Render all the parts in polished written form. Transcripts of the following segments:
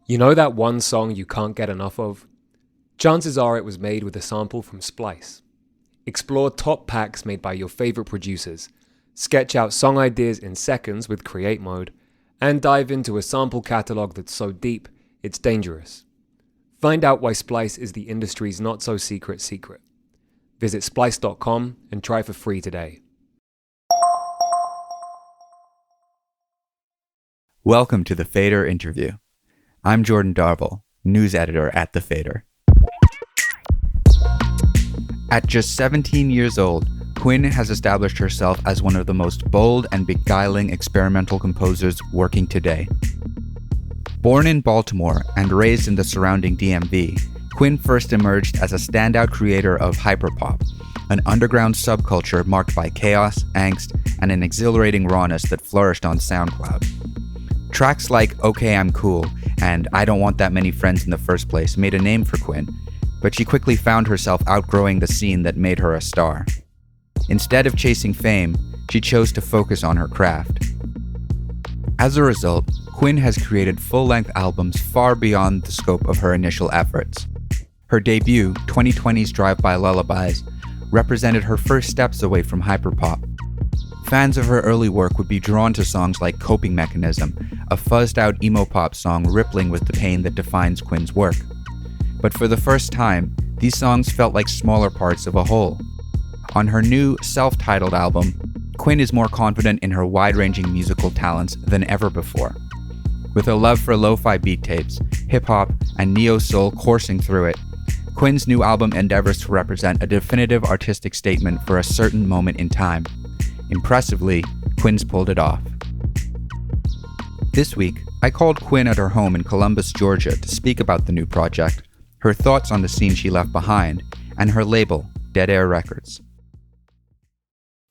You know that one song you can't get enough of? Chances are it was made with a sample from Splice. Explore top packs made by your favorite producers, sketch out song ideas in seconds with Create Mode, and dive into a sample catalog that's so deep, it's dangerous. Find out why Splice is the industry's not-so-secret secret. Visit splice.com and try for free today. Welcome to the Fader interview. I'm Jordan Darville, news editor at The Fader. At just 17 years old, Quinn has established herself as one of the most bold and beguiling experimental composers working today. Born in Baltimore and raised in the surrounding DMV, Quinn first emerged as a standout creator of hyperpop, an underground subculture marked by chaos, angst, and an exhilarating rawness that flourished on SoundCloud. Tracks like Okay I'm Cool and I Don't Want That Many Friends in the First Place made a name for Quinn, but she quickly found herself outgrowing the scene that made her a star. Instead of chasing fame, she chose to focus on her craft. As a result, Quinn has created full-length albums far beyond the scope of her initial efforts. Her debut, 2020's Drive-By Lullabies, represented her first steps away from hyperpop. Fans of her early work would be drawn to songs like Coping Mechanism, a fuzzed-out emo-pop song rippling with the pain that defines Quinn's work. But for the first time, these songs felt like smaller parts of a whole. On her new, self-titled album, Quinn is more confident in her wide-ranging musical talents than ever before. With a love for lo-fi beat tapes, hip-hop, and neo-soul coursing through it, Quinn's new album endeavors to represent a definitive artistic statement for a certain moment in time. Impressively, Quinn's pulled it off. This week, I called Quinn at her home in Columbus, Georgia to speak about the new project, her thoughts on the scene she left behind, and her label, deadAir Records.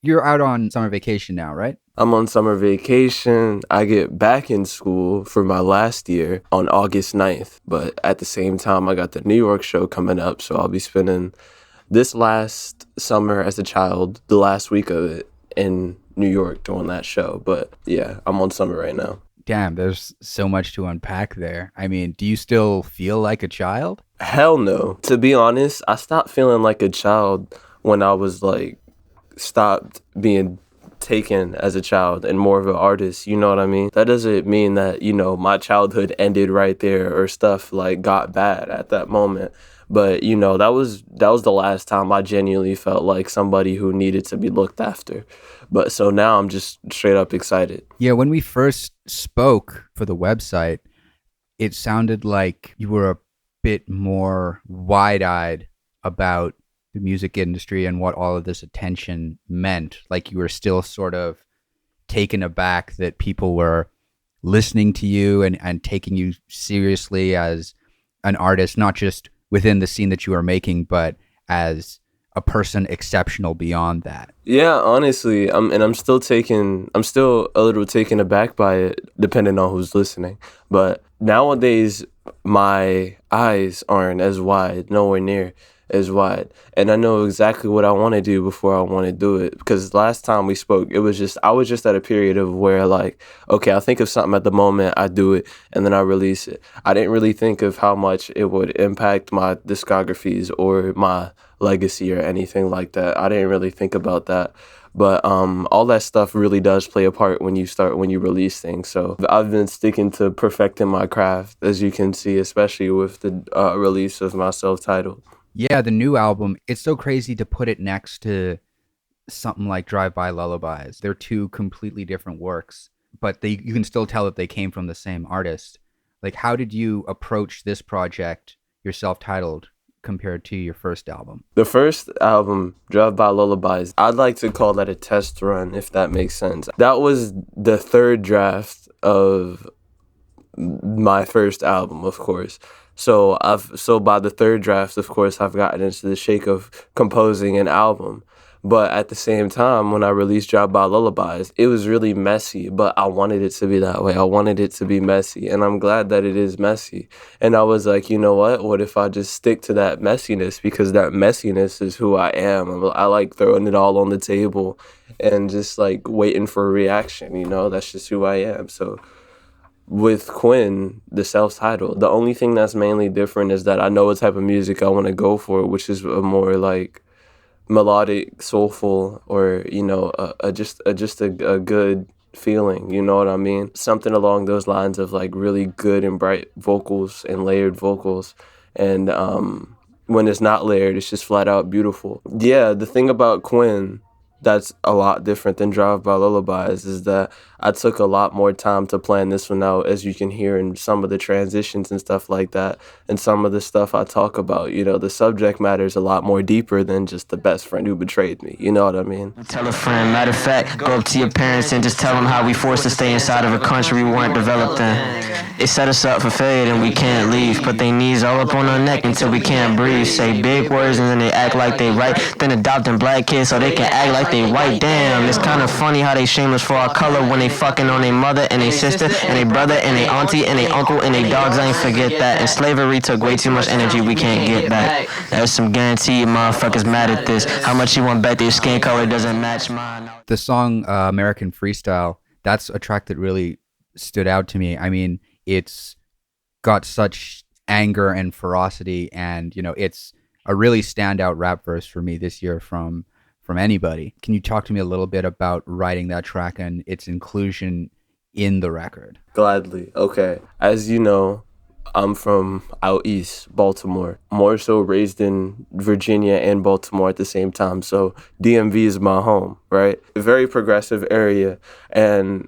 You're out on summer vacation now, right? I'm on summer vacation. I get back in school for my last year on August 9th. But at the same time, I got the New York show coming up. So I'll be spending this last summer as a child, the last week of it, in New York doing that show. But yeah, I'm on summer right now. Damn, there's so much to unpack there. I mean, do you still feel like a child? Hell no. To be honest, I stopped feeling like a child when I was stopped being taken as a child and more of an artist, you know what I mean? That doesn't mean that, my childhood ended right there or stuff got bad at that moment. But, that was the last time I genuinely felt like somebody who needed to be looked after. But so now I'm just straight up excited. Yeah, when we first spoke for the website, it sounded like you were a bit more wide-eyed about the music industry and what all of this attention meant. Like you were still sort of taken aback that people were listening to you and taking you seriously as an artist, not just within the scene that you are making, but as a person exceptional beyond that. Yeah, honestly, I'm still a little taken aback by it, depending on who's listening. But nowadays, my eyes aren't as wide, nowhere near as wide. And I know exactly what I want to do before I want to do it. Because last time we spoke, I was just at a period of where okay, I'll think of something at the moment, I do it, and then I release it. I didn't really think of how much it would impact my discographies or my legacy or anything like that. I didn't really think about that. But all that stuff really does play a part when you release things. So I've been sticking to perfecting my craft, as you can see, especially with the release of my self-titled. Yeah, the new album, it's so crazy to put it next to something like Drive-By Lullabies. They're two completely different works, but you can still tell that they came from the same artist. Like, how did you approach this project, your self-titled, compared to your first album? The first album, Drive-By Lullabies, I'd like to call that a test run, if that makes sense. That was the third draft of my first album, of course. So by the third draft, of course, I've gotten into the shake of composing an album. But at the same time, when I released Drive-By Lullabies, it was really messy, but I wanted it to be that way. I wanted it to be messy, and I'm glad that it is messy. And I was like, you know what? What if I just stick to that messiness? Because that messiness is who I am. I like throwing it all on the table and just waiting for a reaction, That's just who I am. So with Quinn, the self-titled, the only thing that's mainly different is that I know what type of music I want to go for, which is a more like melodic, soulful, or a good feeling. You know what I mean? Something along those lines of like really good and bright vocals and layered vocals, and when it's not layered, it's just flat out beautiful. Yeah, the thing about Quinn that's a lot different than Drive by Lullabies is that I took a lot more time to plan this one out, as you can hear in some of the transitions and stuff like that, and some of the stuff I talk about. You know, the subject matter is a lot more deeper than just the best friend who betrayed me. You know what I mean? Tell a friend, matter of fact, go up to your parents and just tell them how we forced to stay inside of a country we weren't developed in. They set us up for failure and we can't leave. Put their knees all up on our neck until we can't breathe. Say big words and then they act like they right. Then adopting black kids so they can act like they white. Damn, it's kind of funny how they shame us for our color when they fucking on their mother and their sister and their brother and their auntie and their uncle and their dogs. I ain't forget that. And slavery took way too much energy we can't get back. There's some guaranteed motherfuckers mad at this. How much you want bet their skin color doesn't match mine? The song American Freestyle, that's a track that really stood out to me. I mean, it's got such anger and ferocity, and it's a really standout rap verse for me this year from anybody. Can you talk to me a little bit about writing that track and its inclusion in the record? Gladly. Okay. As you know, I'm from out east, Baltimore. More so raised in Virginia and Baltimore at the same time. So DMV is my home, right? A very progressive area and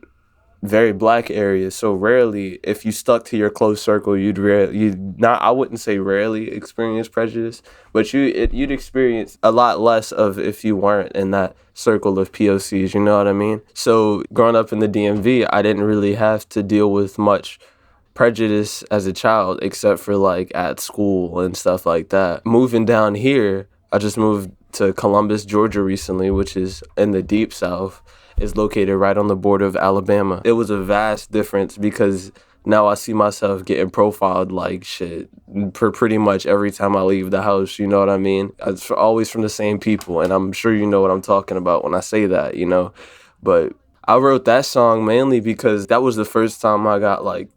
very black area. So rarely, if you stuck to your close circle, I wouldn't say rarely experience prejudice, but you'd experience a lot less of if you weren't in that circle of POCs, you know what I mean? So growing up in the DMV, I didn't really have to deal with much prejudice as a child, except for like at school and stuff like that. Moving down here, I just moved to Columbus, Georgia recently, which is in the deep South. Is located right on the border of Alabama. It was a vast difference because now I see myself getting profiled like shit pretty much every time I leave the house, you know what I mean? It's always from the same people, and I'm sure you know what I'm talking about when I say that, you know? But I wrote that song mainly because that was the first time I got like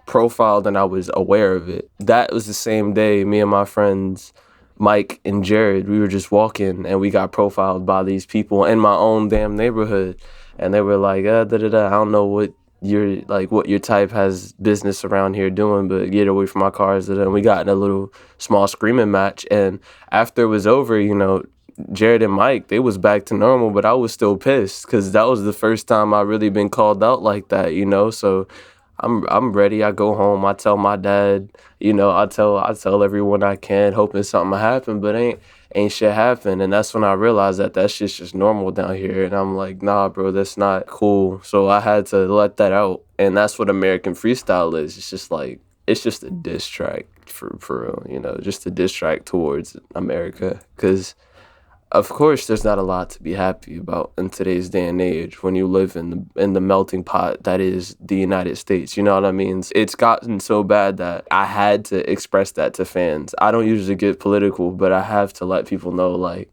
profiled and I was aware of it. That was the same day me and my friends Mike and Jared, we were just walking and we got profiled by these people in my own damn neighborhood, and they were like, I don't know what your type has business around here doing, but get away from my cars. And we got in a little small screaming match, and after it was over, Jared and Mike, they was back to normal, but I was still pissed because that was the first time I really been called out like that, so I'm ready. I go home. I tell my dad. I tell everyone I can, hoping something will happen, but ain't shit happen. And that's when I realized that shit's just normal down here. And I'm like, nah, bro, that's not cool. So I had to let that out. And that's what American Freestyle is. It's just a diss track for real. Just a diss track towards America, because of course, there's not a lot to be happy about in today's day and age when you live in the melting pot that is the United States. You know what I mean? It's gotten so bad that I had to express that to fans. I don't usually get political, but I have to let people know, like,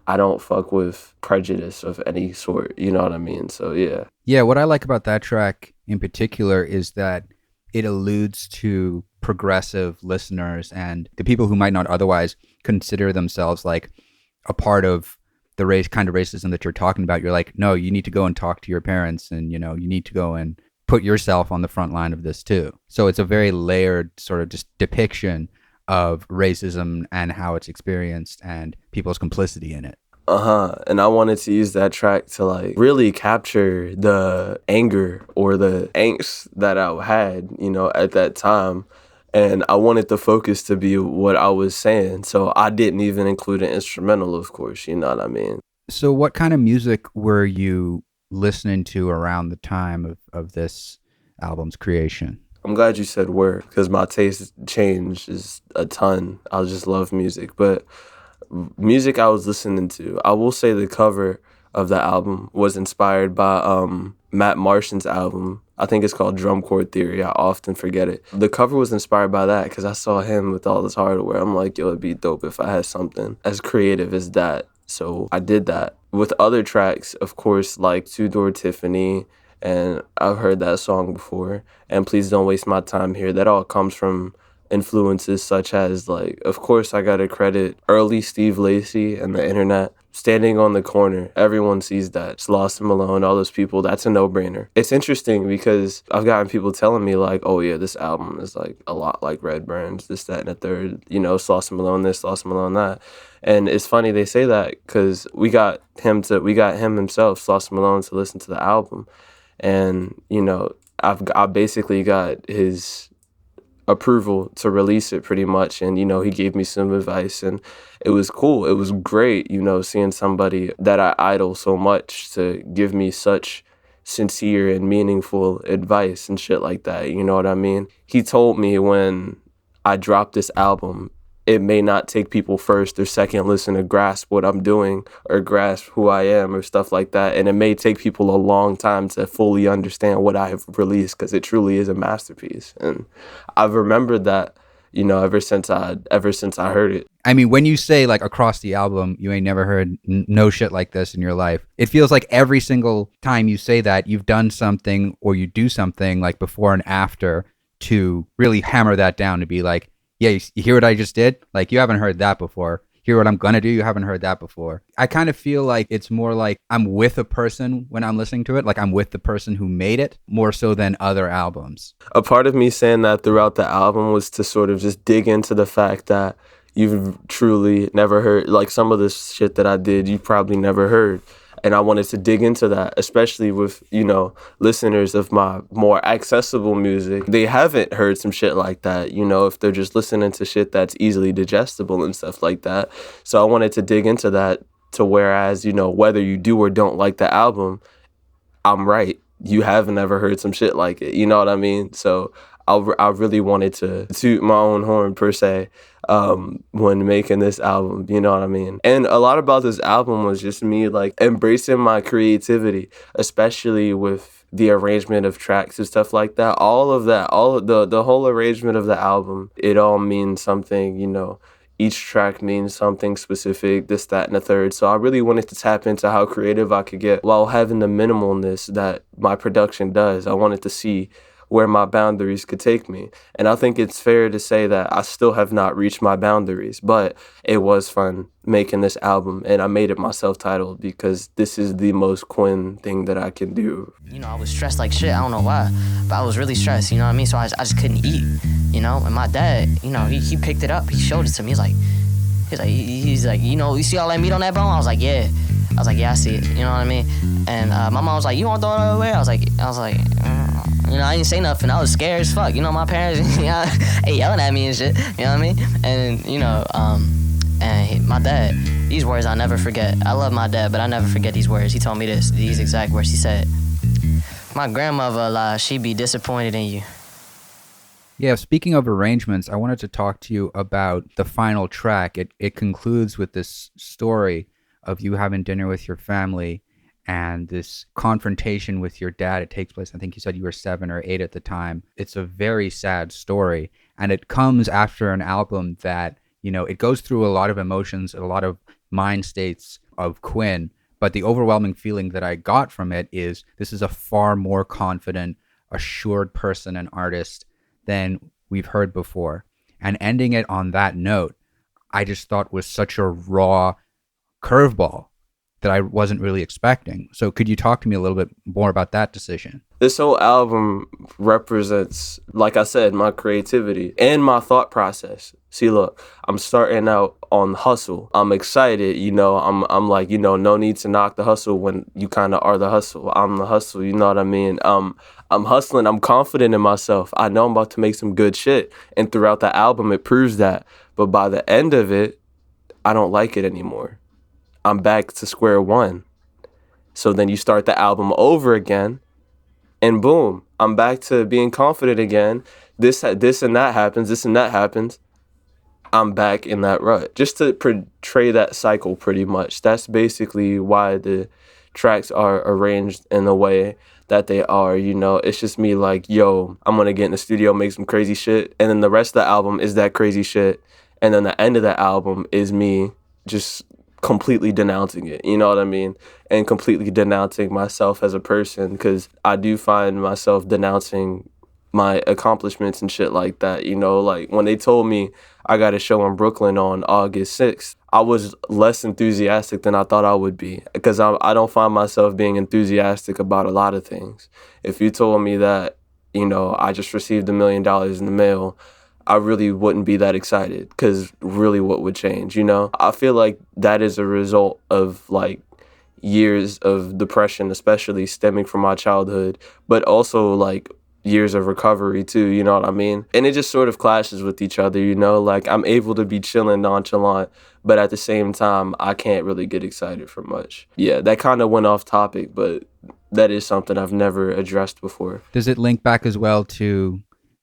I don't fuck with prejudice of any sort. You know what I mean? So, yeah. Yeah, what I like about that track in particular is that it alludes to progressive listeners and the people who might not otherwise consider themselves like a part of the kind of racism that you're talking about. You're like, no, you need to go and talk to your parents, and you need to go and put yourself on the front line of this too. So it's a very layered sort of just depiction of racism and how it's experienced and people's complicity in it. And I wanted to use that track to like really capture the anger or the angst that I had, at that time. And I wanted the focus to be what I was saying. So I didn't even include an instrumental, of course. You know what I mean? So what kind of music were you listening to around the time of this album's creation? I'm glad you said were, because my taste changed is a ton. I just love music. But music I was listening to, I will say the cover of the album was inspired by Matt Martian's album. I think it's called Drum Chord Theory. I often forget it. The cover was inspired by that because I saw him with all this hardware. I'm like, yo, it'd be dope if I had something as creative as that. So I did that. With other tracks, of course, like Two Door Tiffany and I've heard that song before. And Please Don't Waste My Time Here. That all comes from influences such as, like, of course, I gotta credit early Steve Lacy and the internet. Standing on the Corner, everyone sees that. It's Lost and Malone, all those people, that's a no-brainer. It's interesting because I've gotten people telling me, like, oh yeah, this album is like a lot like Redburn's, this, that, and the third. You know, it's Lost and Malone this, Lost and Malone that. And it's funny they say that because we got him himself, Lost and Malone, to listen to the album. And, you know, I basically got his approval to release it pretty much, and, you know, he gave me some advice, and it was cool. It was great, you know, seeing somebody that I idol so much to give me such sincere and meaningful advice and shit like that, you know what I mean? He told me when I dropped this album, it may not take people first or second listen to grasp what I'm doing or grasp who I am or stuff like that. And it may take people a long time to fully understand what I have released, because it truly is a masterpiece. And I've remembered that, you know, ever since I heard it. I mean, when you say, like, across the album, you ain't never heard no shit like this in your life, it feels like every single time you say that, you've done something or you do something, like, before and after to really hammer that down, to be like, yeah, you hear what I just did? Like, you haven't heard that before. Hear what I'm gonna do? You haven't heard that before. I kind of feel like it's more like I'm with a person when I'm listening to it. Like, I'm with the person who made it, more so than other albums. A part of me saying that throughout the album was to sort of just dig into the fact that you've truly never heard, like, some of the shit that I did, you probably never heard. And I wanted to dig into that, especially with, you know, listeners of my more accessible music. They haven't heard some shit like that, you know, if they're just listening to shit that's easily digestible and stuff like that. So I wanted to dig into that, to whereas, you know, whether you do or don't like the album, I'm right. You haven't ever heard some shit like it. You know what I mean? So I really wanted to toot my own horn, per se, when making this album, you know what I mean? And a lot about this album was just me, like, embracing my creativity, especially with the arrangement of tracks and stuff like that. All of the whole arrangement of the album, it all means something, you know. Each track means something specific, this, that, and the third. So I really wanted to tap into how creative I could get while having the minimalness that my production does. I wanted to see where my boundaries could take me. And I think it's fair to say that I still have not reached my boundaries, but it was fun making this album, and I made it my self-titled because this is the most Quinn thing that I can do. You know, I was stressed like shit, I don't know why, but I was really stressed, you know what I mean? So I just couldn't eat, you know? And my dad, you know, he picked it up, he showed it to me, he's like, you know, you see all that meat on that bone? I was like, yeah. I was like, yeah, I see it, you know what I mean? And my mom was like, you want to throw it away? I was like, you know, I didn't say nothing. I was scared as fuck. You know, my parents, you know, they yelling at me and shit. You know what I mean? And, you know, my dad, these words I'll never forget. I love my dad, but I never forget these words. He told me these exact words. He said, my grandmother, she be disappointed in you. Yeah, speaking of arrangements, I wanted to talk to you about the final track. It concludes with this story of you having dinner with your family and this confrontation with your dad. It takes place, I think you said you were 7 or 8 at the time. It's a very sad story, and it comes after an album that, you know, it goes through a lot of emotions, a lot of mind states of Quinn, but the overwhelming feeling that I got from it is this is a far more confident, assured person and artist than we've heard before. And ending it on that note, I just thought was such a raw curveball that I wasn't really expecting. So could you talk to me a little bit more about that decision? This whole album represents, like I said, my creativity and my thought process. See, look, I'm starting out on hustle. I'm excited, you know, I'm like, you know, no need to knock the hustle when you kind of are the hustle. I'm the hustle, you know what I mean? I'm hustling, I'm confident in myself. I know I'm about to make some good shit. And throughout the album, it proves that. But by the end of it, I don't like it anymore. I'm back to square one. So then you start the album over again, and boom, I'm back to being confident again. This and that happens, this and that happens. I'm back in that rut. Just to portray that cycle pretty much. That's basically why the tracks are arranged in the way that they are, you know. It's just me like, yo, I'm gonna get in the studio, make some crazy shit, and then the rest of the album is that crazy shit, and then the end of the album is me just completely denouncing it, you know what I mean? And completely denouncing myself as a person, because I do find myself denouncing my accomplishments and shit like that, you know? Like, when they told me I got a show in Brooklyn on August 6th, I was less enthusiastic than I thought I would be, because I don't find myself being enthusiastic about a lot of things. If you told me that, you know, I just received $1 million in the mail, I really wouldn't be that excited, because really what would change, you know? I feel like that is a result of like years of depression, especially stemming from my childhood, but also like years of recovery too, you know what I mean? And it just sort of clashes with each other, you know? Like, I'm able to be chilling, nonchalant, but at the same time, I can't really get excited for much. Yeah, that kind of went off topic, but that is something I've never addressed before. Does it link back as well to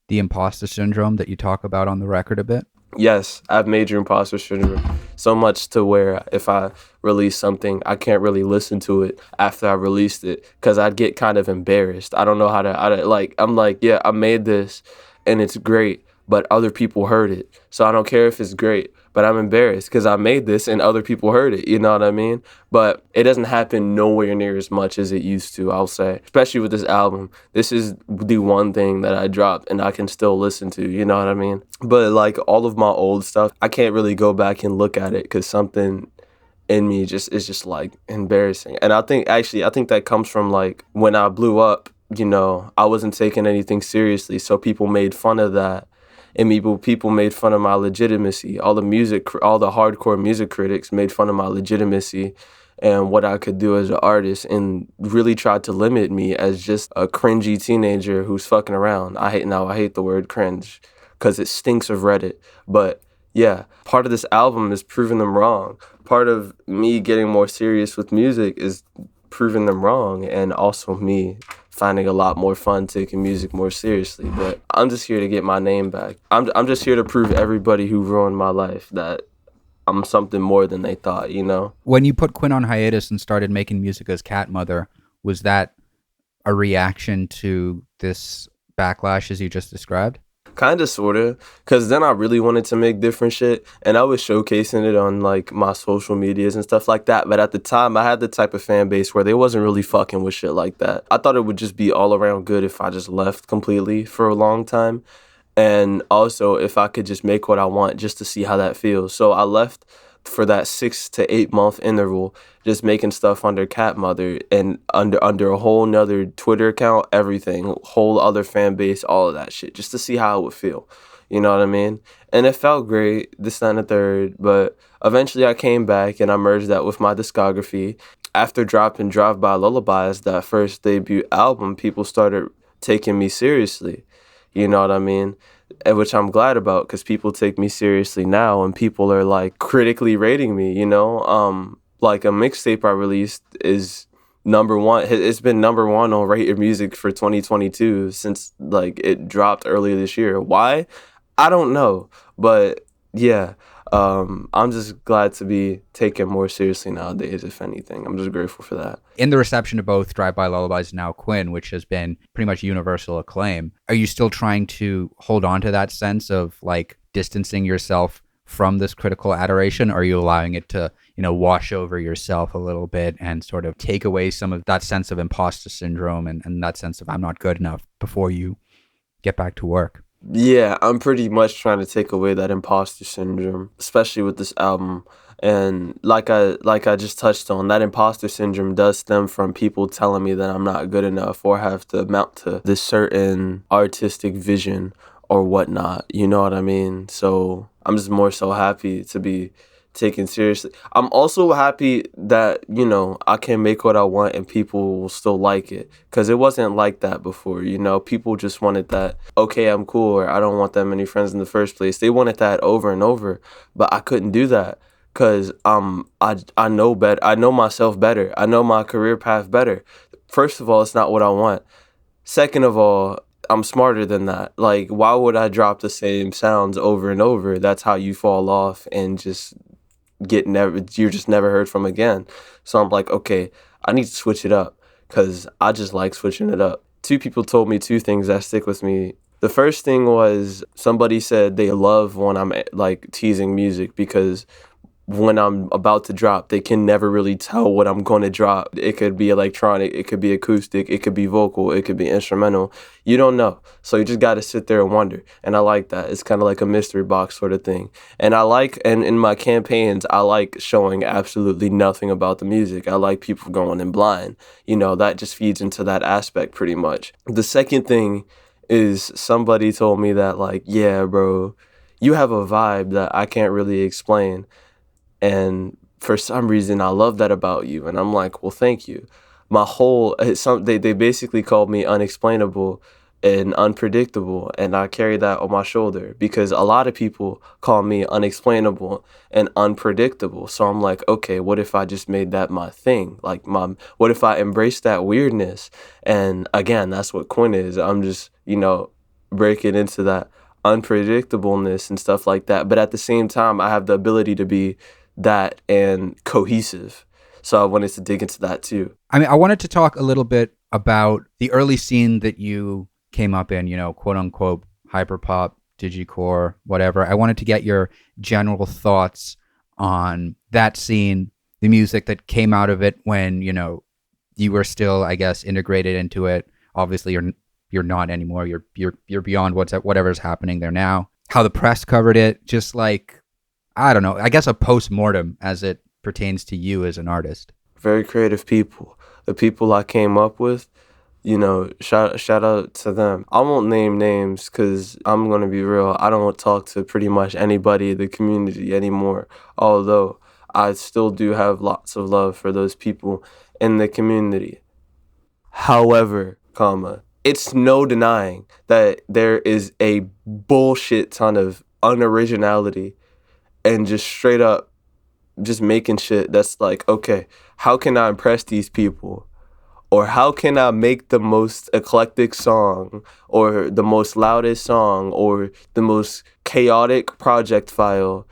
the imposter syndrome that you talk about on the record a bit? Yes, I have major imposter syndrome, so much to where if I release something, I can't really listen to it after I released it, because I'd get kind of embarrassed. I don't know how to, like, I'm like, yeah, I made this and it's great, but other people heard it. So I don't care if it's great, but I'm embarrassed because I made this and other people heard it, you know what I mean? But it doesn't happen nowhere near as much as it used to, I'll say. Especially with this album. This is the one thing that I dropped and I can still listen to, you know what I mean? But like all of my old stuff, I can't really go back and look at it because something in me is just like embarrassing. And I think that comes from like when I blew up, you know, I wasn't taking anything seriously, so people made fun of that. And people made fun of my legitimacy. All the hardcore music critics made fun of my legitimacy and what I could do as an artist, and really tried to limit me as just a cringy teenager who's fucking around. I hate the word cringe because it stinks of Reddit. But yeah, part of this album is proving them wrong. Part of me getting more serious with music is proving them wrong, and also me finding a lot more fun taking music more seriously. But I'm just here to get my name back. I'm just here to prove everybody who ruined my life that I'm something more than they thought, you know? When you put Quinn on hiatus and started making music as Cat Mother, was that a reaction to this backlash as you just described? Kind of, sort of, because then I really wanted to make different shit, and I was showcasing it on like my social medias and stuff like that. But at the time, I had the type of fan base where they wasn't really fucking with shit like that. I thought it would just be all around good if I just left completely for a long time, and also if I could just make what I want just to see how that feels. So I left for that 6 to 8 month interval, just making stuff under Cat Mother and under a whole nother Twitter account, everything, whole other fan base, all of that shit, just to see how it would feel. You know what I mean? And it felt great, this, that, and the third, but eventually I came back and I merged that with my discography. After dropping Drive By Lullabies, that first debut album, people started taking me seriously. You know what I mean? And which I'm glad about, because people take me seriously now and people are like critically rating me, you know? Like a mixtape I released is number one. It's been number one on Rate Your Music for 2022 since like it dropped earlier this year. Why? I don't know. But yeah, I'm just glad to be taken more seriously nowadays, if anything. I'm just grateful for that. In the reception to both Drive By Lullabies and now Quinn, which has been pretty much universal acclaim, are you still trying to hold on to that sense of like distancing yourself from this critical adoration? Or are you allowing it to, you know, wash over yourself a little bit and sort of take away some of that sense of imposter syndrome and that sense of I'm not good enough before you get back to work? Yeah, I'm pretty much trying to take away that imposter syndrome, especially with this album. And like I just touched on, that imposter syndrome does stem from people telling me that I'm not good enough or have to amount to this certain artistic vision or whatnot. You know what I mean? So I'm just more so happy to be taken seriously. I'm also happy that, you know, I can make what I want and people will still like it, because it wasn't like that before. You know, people just wanted that, okay, I'm cool, or I don't want that many friends in the first place. They wanted that over and over, but I couldn't do that because I know better. I know myself better. I know my career path better. First of all, it's not what I want. Second of all, I'm smarter than that. Like, why would I drop the same sounds over and over? That's how you fall off and just you're just never heard from again. So I'm like, okay, I need to switch it up, because I just like switching it up. 2 people told me 2 things that stick with me. The first thing was somebody said they love when I'm like teasing music, because when I'm about to drop. They can never really tell what I'm going to drop. It could be electronic, it could be acoustic, it could be vocal, it could be instrumental. You don't know. So you just got to sit there and wonder. And I like that. It's kind of like a mystery box sort of thing. And and in my campaigns, I like showing absolutely nothing about the music. I like people going in blind. That just feeds into that aspect pretty much. The second thing is somebody told me that, like, yeah, bro, you have a vibe that I can't really explain. And for some reason, I love that about you. And I'm like, well, thank you. They basically called me unexplainable and unpredictable. And I carry that on my shoulder because a lot of people call me unexplainable and unpredictable. So I'm like, okay, what if I just made that my thing? Like, what if I embraced that weirdness? And again, that's what Quinn is. I'm just, breaking into that unpredictableness and stuff like that. But at the same time, I have the ability to be that and cohesive. So I wanted to dig into that too. I mean, I wanted to talk a little bit about the early scene that you came up in, quote unquote, hyperpop, digicore, whatever. I wanted to get your general thoughts on that scene, the music that came out of it when, you were still, I guess, integrated into it. Obviously, you're not anymore. You're beyond whatever's happening there now. How the press covered it, just like, I don't know, I guess a post-mortem as it pertains to you as an artist. Very creative people. The people I came up with, shout out to them. I won't name names because I'm going to be real. I don't talk to pretty much anybody in the community anymore, although I still do have lots of love for those people in the community. However, it's no denying that there is a bullshit ton of unoriginality and just straight up just making shit that's like, okay, how can I impress these people? Or how can I make the most eclectic song or the most loudest song or the most chaotic project file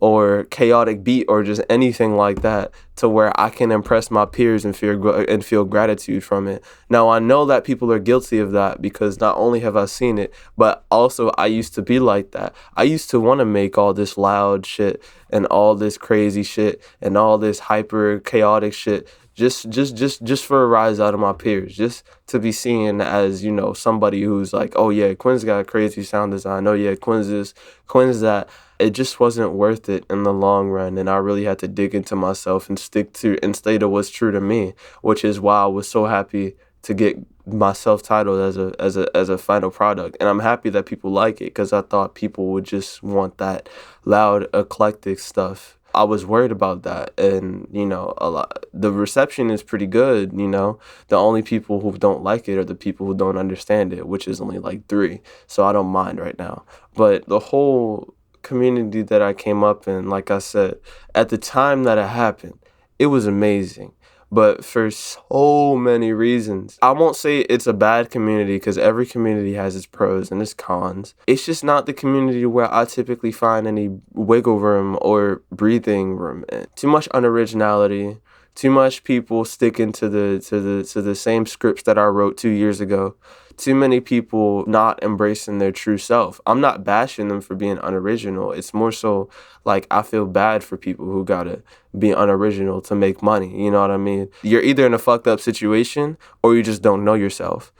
or chaotic beat or just anything like that to where I can impress my peers and feel gratitude from it. Now, I know that people are guilty of that because not only have I seen it, but also I used to be like that. I used to want to make all this loud shit and all this crazy shit and all this hyper chaotic shit just for a rise out of my peers, just to be seen as, somebody who's like, oh yeah, Quinn's got a crazy sound design. Oh yeah, Quinn's this, Quinn's that. It just wasn't worth it in the long run, and I really had to dig into myself and stay to what's true to me, which is why I was so happy to get my self-titled as a final product. And I'm happy that people like it because I thought people would just want that loud, eclectic stuff. I was worried about that, and the reception is pretty good. The only people who don't like it are the people who don't understand it, which is only like 3, so I don't mind right now. But the whole community that I came up in, like I said, at the time that it happened, it was amazing. But for so many reasons, I won't say it's a bad community because every community has its pros and its cons. It's just not the community where I typically find any wiggle room or breathing room in. Too much unoriginality, too much people sticking to the same scripts that I wrote 2 years ago. Too many people not embracing their true self. I'm not bashing them for being unoriginal. It's more so like I feel bad for people who gotta be unoriginal to make money. You know what I mean? You're either in a fucked up situation or you just don't know yourself.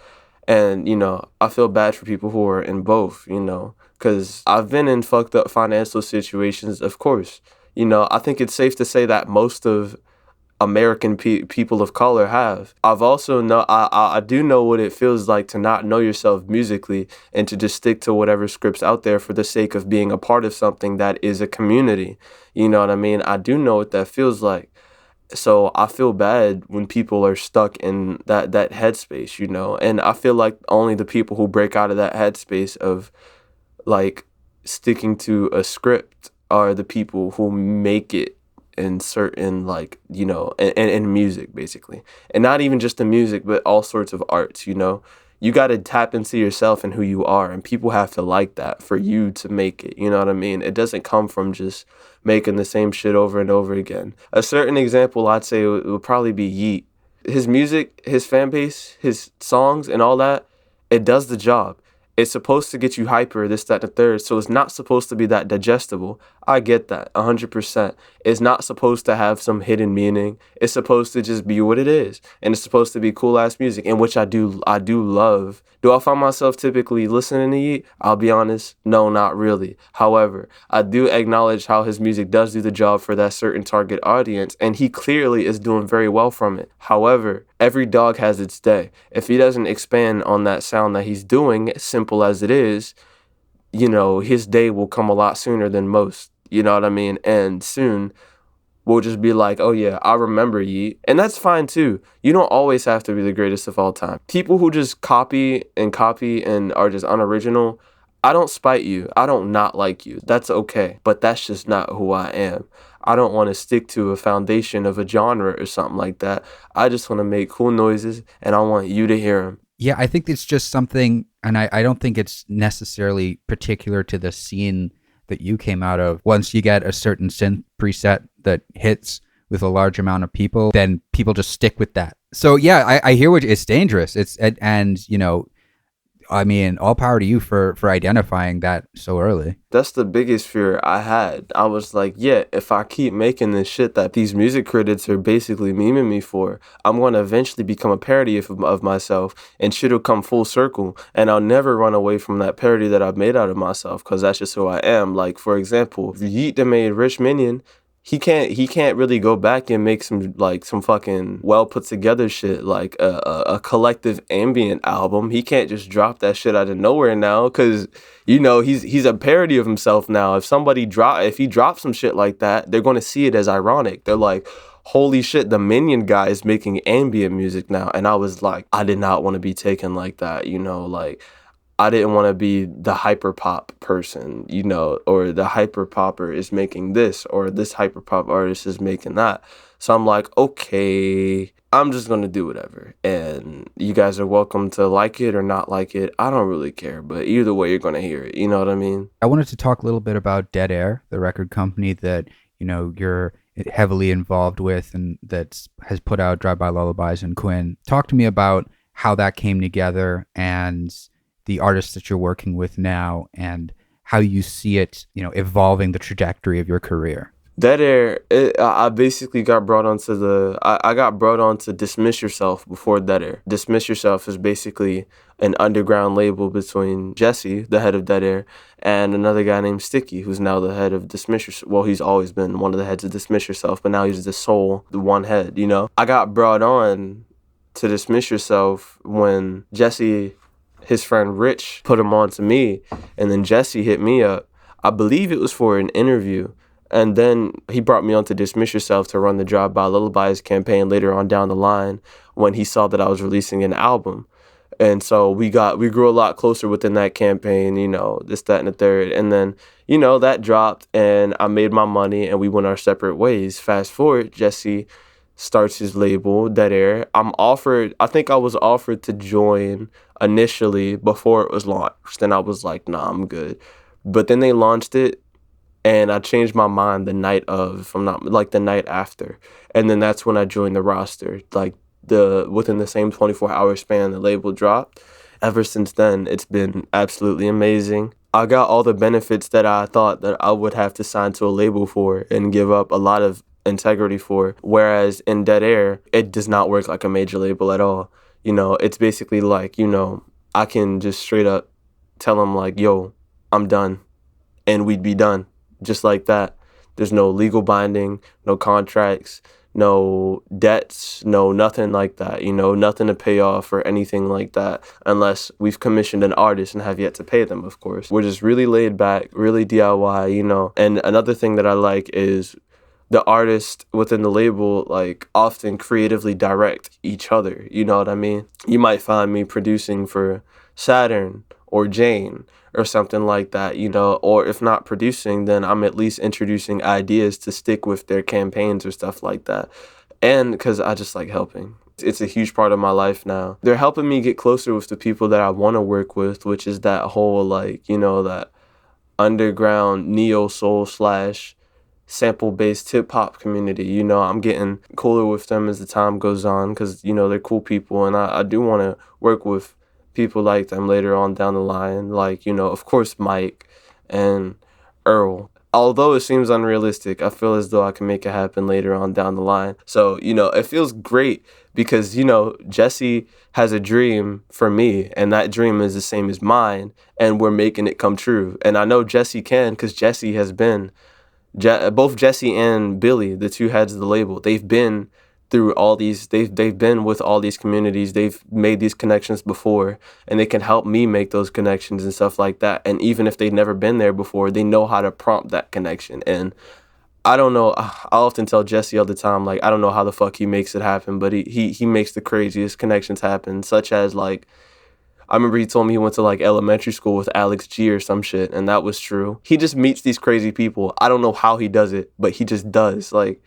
And, I feel bad for people who are in both, because I've been in fucked up financial situations, of course. I think it's safe to say that most of American people of color have. I've also I do know what it feels like to not know yourself musically and to just stick to whatever scripts out there for the sake of being a part of something that is a community. You know what I mean? I do know what that feels like. So I feel bad when people are stuck in that headspace, and I feel like only the people who break out of that headspace of like sticking to a script are the people who make it in certain in music basically, and not even just the music but all sorts of arts. You got to tap into yourself and who you are, and people have to like that for you to make it. You know what I mean? It doesn't come from just making the same shit over and over again. A certain example I'd say would probably be Yeat. His music, his fan base, his songs and all that, it does the job. It's supposed to get you hyper, this, that, and the third. So it's not supposed to be that digestible. I get that 100%. It's not supposed to have some hidden meaning. It's supposed to just be what it is. And it's supposed to be cool ass music, in which I do love. Do I find myself typically listening to Yeat? I'll be honest, no, not really. However, I do acknowledge how his music does do the job for that certain target audience, and he clearly is doing very well from it. However, every dog has its day. If he doesn't expand on that sound that he's doing, simple as it is, his day will come a lot sooner than most. You know what I mean? And soon we'll just be like, oh yeah, I remember Yeat. And that's fine too. You don't always have to be the greatest of all time. People who just copy and are just unoriginal, I don't spite you. I don't not like you. That's okay. But that's just not who I am. I don't want to stick to a foundation of a genre or something like that. I just want to make cool noises, and I want you to hear them. Yeah, I think it's just something, and I don't think it's necessarily particular to the scene that you came out of. Once you get a certain synth preset that hits with a large amount of people, then people just stick with that. So yeah, I hear it's dangerous. All power to you for identifying that so early. That's the biggest fear I had. I was like, yeah, if I keep making this shit that these music critics are basically memeing me for, I'm going to eventually become a parody of myself, and shit will come full circle, and I'll never run away from that parody that I've made out of myself, because that's just who I am. Like, for example, Yeat that made Rich Minion, he can't really go back and make some fucking well put together shit, like a collective ambient album. He can't just drop that shit out of nowhere now, because he's a parody of himself now. If he drops some shit like that, they're going to see it as ironic. They're like, holy shit, the Minion guy is making ambient music now. And I was like, I did not want to be taken like that, I didn't want to be the hyperpop person, or the hyperpopper is making this, or this hyperpop artist is making that. So I'm like, okay, I'm just going to do whatever. And you guys are welcome to like it or not like it. I don't really care, but either way, you're going to hear it. You know what I mean? I wanted to talk a little bit about deadAir, the record company that, you're heavily involved with and that has put out Drive-By Lullabies and Quinn. Talk to me about how that came together and the artists that you're working with now, and how you see it, evolving the trajectory of your career. deadAir, I basically got brought onto I got brought on to Dismiss Yourself before deadAir. Dismiss Yourself is basically an underground label between Jesse, the head of deadAir, and another guy named Sticky, who's now the head of Dismiss Yourself. Well, he's always been one of the heads of Dismiss Yourself, but now he's the one head, I got brought on to Dismiss Yourself when Jesse, his friend Rich, put him on to me, and then Jesse hit me up. I believe it was for an interview, and then he brought me on to Dismiss Yourself to run the Drive-By Lullabies campaign later on down the line when he saw that I was releasing an album. And so we grew a lot closer within that campaign, this, that, and the third. And then, that dropped, and I made my money, and we went our separate ways. Fast forward, Jesse starts his label, deadAir. I think I was offered to join initially before it was launched. Then I was like, nah, I'm good. But then they launched it, and I changed my mind the night after. And then that's when I joined the roster. Within the same 24-hour span the label dropped. Ever since then, it's been absolutely amazing. I got all the benefits that I thought that I would have to sign to a label for and give up a lot of integrity for, whereas in deadAir, it does not work like a major label at all. It's basically like, I can just straight up tell them like, yo, I'm done, and we'd be done just like that. There's no legal binding, no contracts, no debts, no nothing like that, nothing to pay off or anything like that, unless we've commissioned an artist and have yet to pay them, of course. We're just really laid back, really DIY, And another thing that I like is the artists within the label often creatively direct each other. You know what I mean? You might find me producing for Saturn or Jane or something like that, or if not producing, then I'm at least introducing ideas to stick with their campaigns or stuff like that. And because I just like helping. It's a huge part of my life now. They're helping me get closer with the people that I want to work with, which is that whole that underground neo soul / sample-based hip-hop community. I'm getting cooler with them as the time goes on because, they're cool people, and I do want to work with people like them later on down the line, like, of course, Mike and Earl. Although it seems unrealistic, I feel as though I can make it happen later on down the line. So, it feels great because, Jesse has a dream for me, and that dream is the same as mine, and we're making it come true. And I know Jesse can, because Jesse has been, both Jesse and Billy, the two heads of the label, they've been through all these, they've been with all these communities, they've made these connections before, and they can help me make those connections and stuff like that. And even if they've never been there before, they know how to prompt that connection. And I don't know, I often tell Jesse all the time, like, I don't know how the fuck he makes it happen, but he makes the craziest connections happen, such as, like, I remember he told me he went to, like, elementary school with Alex G or some shit, and that was true. He just meets these crazy people. I don't know how he does it, but he just does. Like,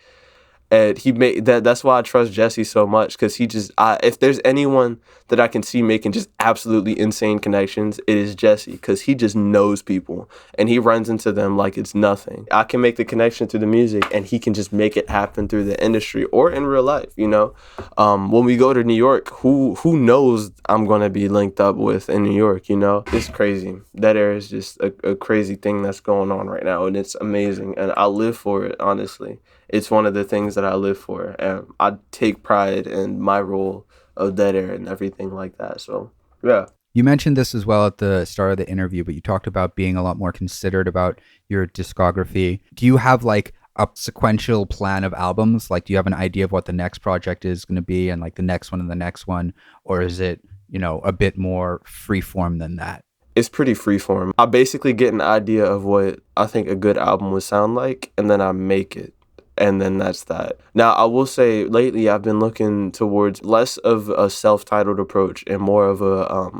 and he made that. That's why I trust Jesse so much, because he just. If there's anyone that I can see making just absolutely insane connections, it is Jesse, because he just knows people and he runs into them like it's nothing. I can make the connection through the music, and he can just make it happen through the industry or in real life. When we go to New York, who knows I'm gonna be linked up with in New York? It's crazy. deadAir is just a crazy thing that's going on right now, and it's amazing, and I live for it. Honestly. It's one of the things that I live for, and I take pride in my role of deadAir and everything like that. So, yeah. You mentioned this as well at the start of the interview, but you talked about being a lot more considered about your discography. Do you have like a sequential plan of albums? Like, do you have an idea of what the next project is going to be, and like the next one and the next one? Or is it, a bit more freeform than that? It's pretty freeform. I basically get an idea of what I think a good album would sound like, and then I make it. And then that's that. Now, I will say lately I've been looking towards less of a self-titled approach and more of a,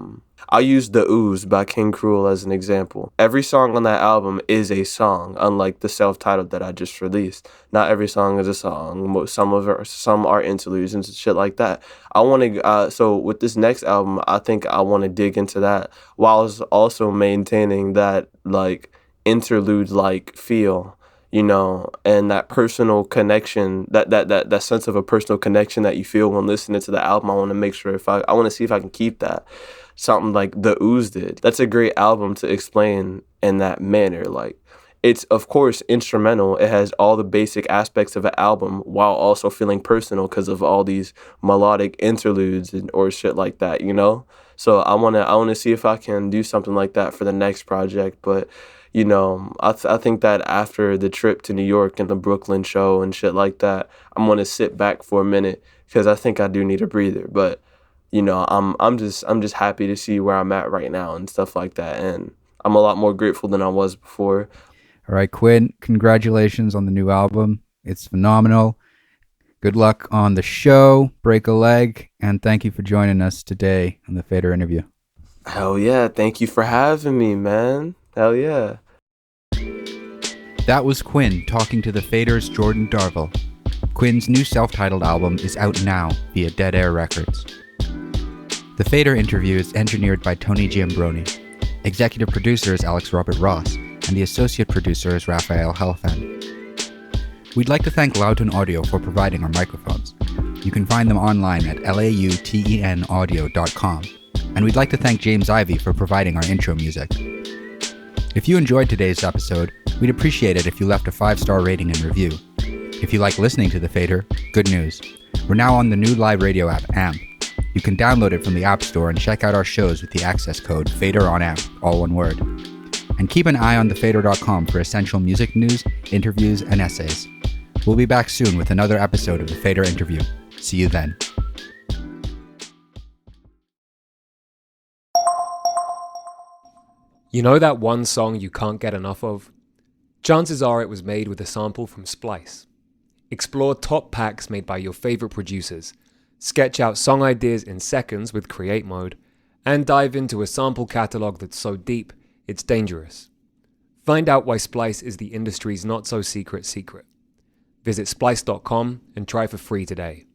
I use The Ooze by King Cruel as an example. Every song on that album is a song, unlike the self-titled that I just released. Not every song is a song. Some are interludes and shit like that. I want to, so with this next album, I think I want to dig into that while also maintaining that, like, interlude-like feel. And that personal connection, that sense of a personal connection that you feel when listening to the album. I want to make sure I want to see if I can keep that. Something like The Ooze did. That's a great album to explain in that manner. Like, it's, of course, instrumental. It has all the basic aspects of an album while also feeling personal because of all these melodic interludes or shit like that, So I want to see if I can do something like that for the next project. But I think that after the trip to New York and the Brooklyn show and shit like that, I'm gonna sit back for a minute because I think I do need a breather. But I'm just happy to see where I'm at right now and stuff like that, and I'm a lot more grateful than I was before. All right, Quinn, congratulations on the new album. It's phenomenal. Good luck on the show. Break a leg, and thank you for joining us today on the Fader interview. Hell yeah! Thank you for having me, man. Hell yeah. That was Quinn talking to the Fader's Jordan Darville. Quinn's new self-titled album is out now via deadAir Records. The Fader interview is engineered by Tony Giambroni. Executive producer is Alex Robert Ross, and the associate producer is Raphael Helfand. We'd like to thank Loudon Audio for providing our microphones. You can find them online at lautenaudio.com. And we'd like to thank James Ivey for providing our intro music. If you enjoyed today's episode, we'd appreciate it if you left a 5-star rating and review. If you like listening to The Fader, good news. We're now on the new live radio app, AMP. You can download it from the App Store and check out our shows with the access code FADERONAMP, all one word. And keep an eye on thefader.com for essential music news, interviews, and essays. We'll be back soon with another episode of The Fader Interview. See you then. You know that one song you can't get enough of? Chances are it was made with a sample from Splice. Explore top packs made by your favorite producers, sketch out song ideas in seconds with Create Mode, and dive into a sample catalog that's so deep, it's dangerous. Find out why Splice is the industry's not-so-secret secret. Visit splice.com and try for free today.